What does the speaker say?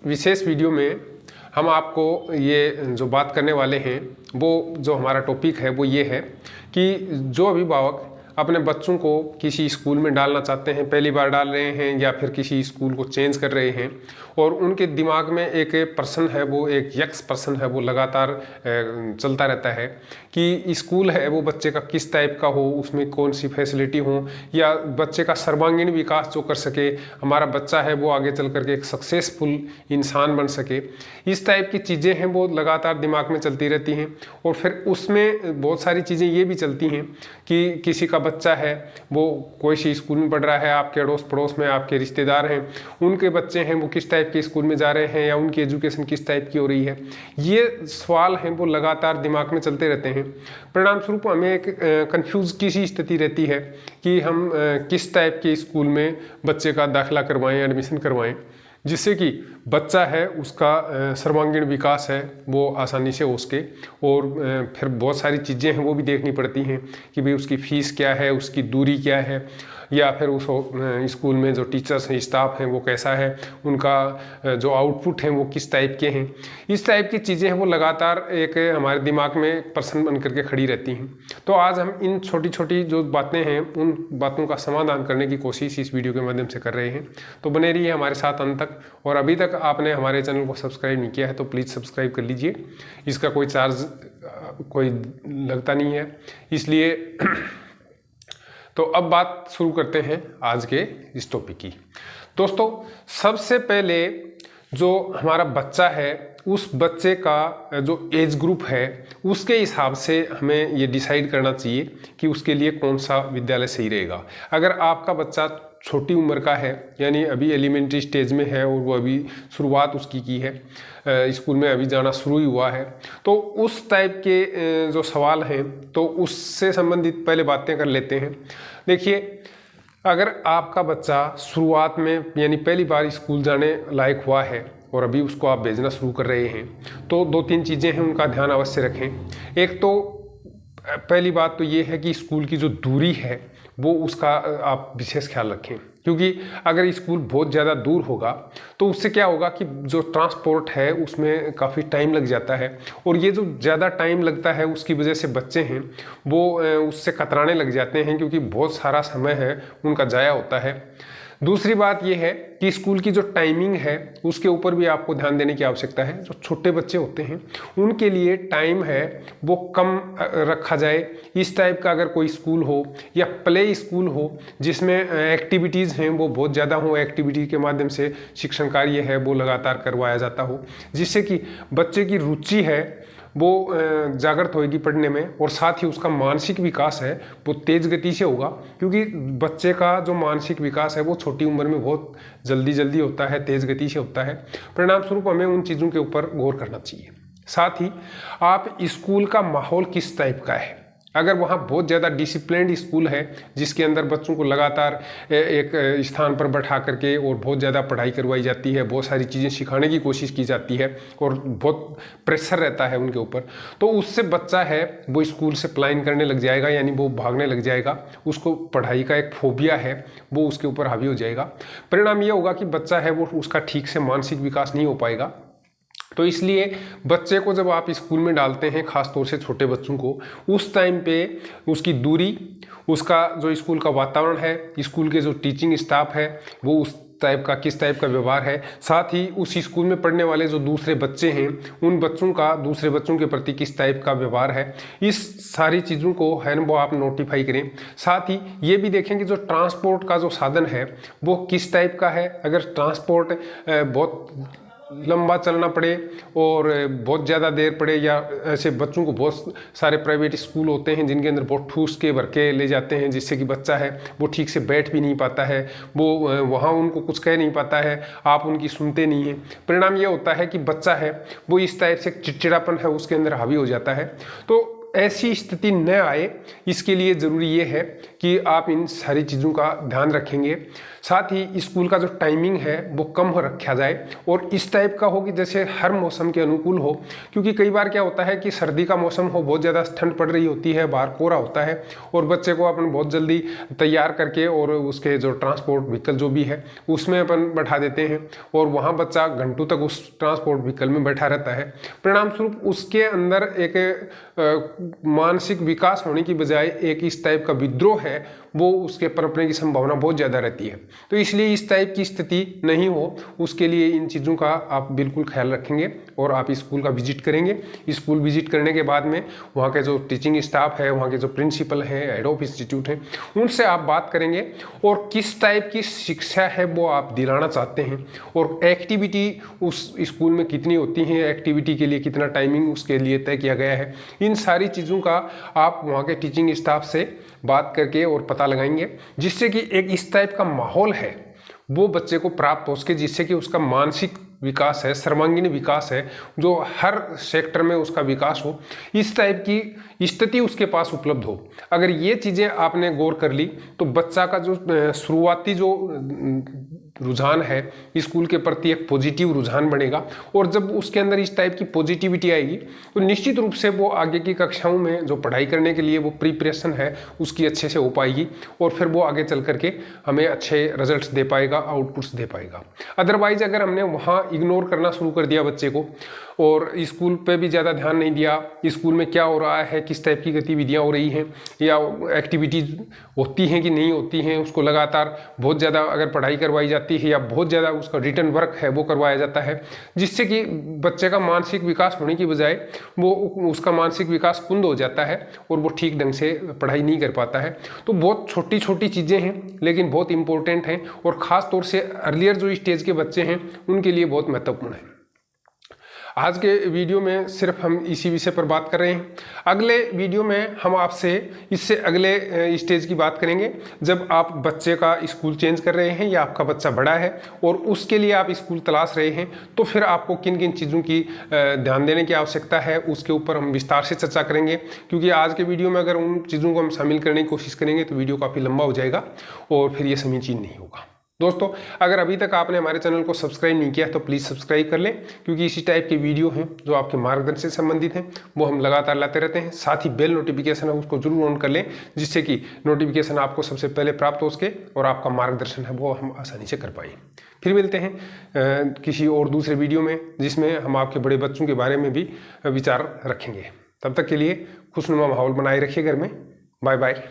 विशेष video में हम आपको ये जो बात करने वाले हैं वो जो हमारा टॉपिक है वो ये है कि जो अभिभावक अपने बच्चों को किसी स्कूल में डालना चाहते हैं, पहली बार डाल रहे हैं या फिर किसी स्कूल को चेंज कर रहे हैं और उनके दिमाग में एक पर्सन है, वो एक यक्स पर्सन है, वो लगातार चलता रहता है कि स्कूल है वो बच्चे का किस टाइप का हो, उसमें कौन सी फैसिलिटी हो या बच्चे का सर्वांगीण विकास जो कर सके, हमारा बच्चा है वो आगे चल करके एक सक्सेसफुल इंसान बन सके। इस टाइप की चीज़ें हैं वो लगातार दिमाग में चलती रहती हैं और फिर उसमें बहुत सारी चीज़ें ये भी चलती हैं कि किसी का बच्चा है वो कोई सी स्कूल में पढ़ रहा है, आपके अड़ोस पड़ोस में आपके रिश्तेदार हैं, उनके बच्चे हैं वो किस टाइप के स्कूल में जा रहे हैं या उनकी एजुकेशन किस टाइप की हो रही है, ये सवाल हैं वो लगातार दिमाग में चलते रहते हैं। परिणाम स्वरूप हमें एक कंफ्यूज की सी स्थिति रहती है कि हम किस टाइप के स्कूल में बच्चे का दाखिला करवाएं, एडमिशन करवाएं, जिससे कि बच्चा है उसका सर्वांगीण विकास है वो आसानी से हो सके। और फिर बहुत सारी चीज़ें हैं वो भी देखनी पड़ती हैं कि भाई उसकी फ़ीस क्या है, उसकी दूरी क्या है, या फिर उस स्कूल में जो टीचर्स हैं, स्टाफ हैं वो कैसा है, उनका जो आउटपुट हैं वो किस टाइप के हैं। इस टाइप की चीज़ें हैं वो लगातार एक हमारे दिमाग में प्रश्न बन करके खड़ी रहती हैं। तो आज हम इन छोटी छोटी जो बातें हैं उन बातों का समाधान करने की कोशिश इस वीडियो के माध्यम से कर रहे हैं। तो बने रहिए हमारे साथ अंत तक। और अभी तक आपने हमारे चैनल को सब्सक्राइब नहीं किया है तो प्लीज़ सब्सक्राइब कर लीजिए, इसका कोई चार्ज कोई लगता नहीं है इसलिए। तो अब बात शुरू करते हैं आज के इस टॉपिक की। दोस्तों, सबसे पहले जो हमारा बच्चा है उस बच्चे का जो एज ग्रुप है उसके हिसाब से हमें ये डिसाइड करना चाहिए कि उसके लिए कौन सा विद्यालय सही रहेगा। अगर आपका बच्चा छोटी उम्र का है यानी अभी एलिमेंट्री स्टेज में है और वो अभी शुरुआत उसकी की है, स्कूल में अभी जाना शुरू ही हुआ है, तो उस टाइप के जो सवाल हैं तो उससे संबंधित पहले बातें कर लेते हैं। देखिए, अगर आपका बच्चा शुरुआत में यानी पहली बार स्कूल जाने लायक हुआ है और अभी उसको आप भेजना शुरू कर रहे हैं तो दो तीन चीज़ें हैं उनका ध्यान अवश्य रखें। एक तो पहली बात तो ये है कि स्कूल की जो दूरी है वो उसका आप विशेष ख्याल रखें, क्योंकि अगर स्कूल बहुत ज़्यादा दूर होगा तो उससे क्या होगा कि जो ट्रांसपोर्ट है उसमें काफ़ी टाइम लग जाता है और ये जो ज़्यादा टाइम लगता है उसकी वजह से बच्चे हैं वो उससे कतराने लग जाते हैं, क्योंकि बहुत सारा समय है उनका ज़ाया होता है। दूसरी बात यह है कि स्कूल की जो टाइमिंग है उसके ऊपर भी आपको ध्यान देने की आवश्यकता है। जो छोटे बच्चे होते हैं उनके लिए टाइम है वो कम रखा जाए। इस टाइप का अगर कोई स्कूल हो या प्ले स्कूल हो जिसमें एक्टिविटीज़ हैं वो बहुत ज़्यादा हो, एक्टिविटी के माध्यम से शिक्षण कार्य है वो लगातार करवाया जाता हो, जिससे कि बच्चे की रुचि है वो जागृत होगी पढ़ने में और साथ ही उसका मानसिक विकास है वो तेज़ गति से होगा, क्योंकि बच्चे का जो मानसिक विकास है वो छोटी उम्र में बहुत जल्दी होता है, तेज़ गति से होता है। परिणाम स्वरूप हमें उन चीज़ों के ऊपर गौर करना चाहिए। साथ ही आप स्कूल का माहौल किस टाइप का है, अगर वहाँ बहुत ज़्यादा डिसिप्लिन्ड स्कूल है जिसके अंदर बच्चों को लगातार एक स्थान पर बैठा करके और बहुत ज़्यादा पढ़ाई करवाई जाती है, बहुत सारी चीज़ें सिखाने की कोशिश की जाती है और बहुत प्रेशर रहता है उनके ऊपर, तो उससे बच्चा है वो स्कूल से पलायन करने लग जाएगा, यानी वो भागने लग जाएगा, उसको पढ़ाई का एक फोबिया है वो उसके ऊपर हावी हो जाएगा। परिणाम ये होगा कि बच्चा है वो उसका ठीक से मानसिक विकास नहीं हो पाएगा। तो इसलिए बच्चे को जब आप स्कूल में डालते हैं, ख़ास तौर से छोटे बच्चों को, उस टाइम पे उसकी दूरी, उसका जो स्कूल का वातावरण है, स्कूल के जो टीचिंग स्टाफ है वो उस टाइप का किस टाइप का व्यवहार है, साथ ही उस स्कूल में पढ़ने वाले जो दूसरे बच्चे हैं उन बच्चों का दूसरे बच्चों के प्रति किस टाइप का व्यवहार है, इस सारी चीज़ों को है वो आप नोटिफाई करें। साथ ही ये भी देखें कि जो ट्रांसपोर्ट का जो साधन है वो किस टाइप का है। अगर ट्रांसपोर्ट बहुत लंबा चलना पड़े और बहुत ज़्यादा देर पड़े, या ऐसे बच्चों को बहुत सारे प्राइवेट स्कूल होते हैं जिनके अंदर बहुत ठूस के भर के ले जाते हैं, जिससे कि बच्चा है वो ठीक से बैठ भी नहीं पाता है, वो वहाँ उनको कुछ कह नहीं पाता है, आप उनकी सुनते नहीं हैं। परिणाम ये होता है कि बच्चा है वो इस टाइप से चिड़चिड़ापन है उसके अंदर हावी हो जाता है। तो ऐसी स्थिति न आए इसके लिए ज़रूरी ये है कि आप इन सारी चीज़ों का ध्यान रखेंगे। साथ ही स्कूल का जो टाइमिंग है वो कम हो रखा जाए और इस टाइप का हो कि जैसे हर मौसम के अनुकूल हो। क्योंकि कई बार क्या होता है कि सर्दी का मौसम हो, बहुत ज़्यादा ठंड पड़ रही होती है, बाहर कोहरा होता है और बच्चे को अपन बहुत जल्दी तैयार करके और उसके जो ट्रांसपोर्ट व्हीकल जो भी है उसमें अपन बैठा देते हैं और वहाँ बच्चा घंटों तक उस ट्रांसपोर्ट व्हीकल में बैठा रहता है। परिणाम स्वरूप उसके अंदर एक मानसिक विकास होने की बजाय एक इस टाइप का विद्रोह है वो उसके पनपने की संभावना बहुत ज़्यादा रहती है। तो इसलिए इस टाइप की स्थिति नहीं हो उसके लिए इन चीज़ों का आप बिल्कुल ख्याल रखेंगे और आप स्कूल का विजिट करेंगे। स्कूल विजिट करने के बाद में वहाँ के जो टीचिंग स्टाफ है, वहाँ के जो प्रिंसिपल है, हेड ऑफ इंस्टीट्यूट है, उनसे आप बात करेंगे और किस टाइप की शिक्षा है वो आप दिलाना चाहते हैं और एक्टिविटी उस स्कूल में कितनी होती हैं, एक्टिविटी के लिए कितना टाइमिंग उसके लिए तय किया गया है, इन सारी चीज़ों का आप वहाँ के टीचिंग स्टाफ से बात करके और पता लगाएंगे जिससे कि एक इस टाइप का माहौल है वो बच्चे को प्राप्त हो सके, जिससे कि उसका मानसिक विकास है, सर्वांगीण विकास है, जो हर सेक्टर में उसका विकास हो, इस टाइप की स्थिति उसके पास उपलब्ध हो। अगर ये चीज़ें आपने गौर कर ली तो बच्चा का जो शुरुआती जो रुझान है स्कूल के प्रति एक पॉजिटिव रुझान बनेगा और जब उसके अंदर इस टाइप की पॉजिटिविटी आएगी तो निश्चित रूप से वो आगे की कक्षाओं में जो पढ़ाई करने के लिए वो प्रिपरेशन है उसकी अच्छे से हो पाएगी और फिर वो आगे चल करके हमें अच्छे रिजल्ट्स दे पाएगा, आउटपुट्स दे पाएगा। अदरवाइज अगर हमने वहाँ इग्नोर करना शुरू कर दिया बच्चे को और स्कूल पे भी ज़्यादा ध्यान नहीं दिया, स्कूल में क्या हो रहा है, किस टाइप की गतिविधियाँ हो रही हैं या एक्टिविटीज़ होती हैं कि नहीं होती हैं, उसको लगातार बहुत ज़्यादा अगर पढ़ाई करवाई जाती है या बहुत ज़्यादा उसका रिटर्न वर्क है वो करवाया जाता है, जिससे कि बच्चे का मानसिक विकास होने की बजाय वो उसका मानसिक विकास कुंद हो जाता है और वो ठीक ढंग से पढ़ाई नहीं कर पाता है। तो बहुत छोटी छोटी चीज़ें हैं लेकिन बहुत इंपॉर्टेंट हैं और ख़ास तौर से अर्लियर जो स्टेज के बच्चे हैं उनके लिए बहुत महत्वपूर्ण है। आज के वीडियो में सिर्फ हम इसी विषय पर बात कर रहे हैं। अगले वीडियो में हम आपसे इससे अगले स्टेज की बात करेंगे जब आप बच्चे का स्कूल चेंज कर रहे हैं या आपका बच्चा बड़ा है और उसके लिए आप स्कूल तलाश रहे हैं, तो फिर आपको किन किन चीज़ों की ध्यान देने की आवश्यकता है उसके ऊपर हम विस्तार से चर्चा करेंगे। क्योंकि आज के वीडियो में अगर उन चीज़ों को हम शामिल करने की कोशिश करेंगे तो वीडियो काफ़ी लंबा हो जाएगा और फिर ये समीचीन नहीं होगा। दोस्तों, अगर अभी तक आपने हमारे चैनल को सब्सक्राइब नहीं किया तो प्लीज़ सब्सक्राइब कर लें, क्योंकि इसी टाइप के वीडियो हैं जो आपके मार्गदर्शन से संबंधित हैं वो हम लगातार लाते रहते हैं। साथ ही बेल नोटिफिकेशन है उसको जरूर ऑन कर लें, जिससे कि नोटिफिकेशन आपको सबसे पहले प्राप्त हो सके और आपका मार्गदर्शन है वो हम आसानी से कर पाए। फिर मिलते हैं किसी और दूसरे वीडियो में जिसमें हम आपके बड़े बच्चों के बारे में भी विचार रखेंगे। तब तक के लिए खुशनुमा माहौल बनाए रखिए घर में। Bye bye.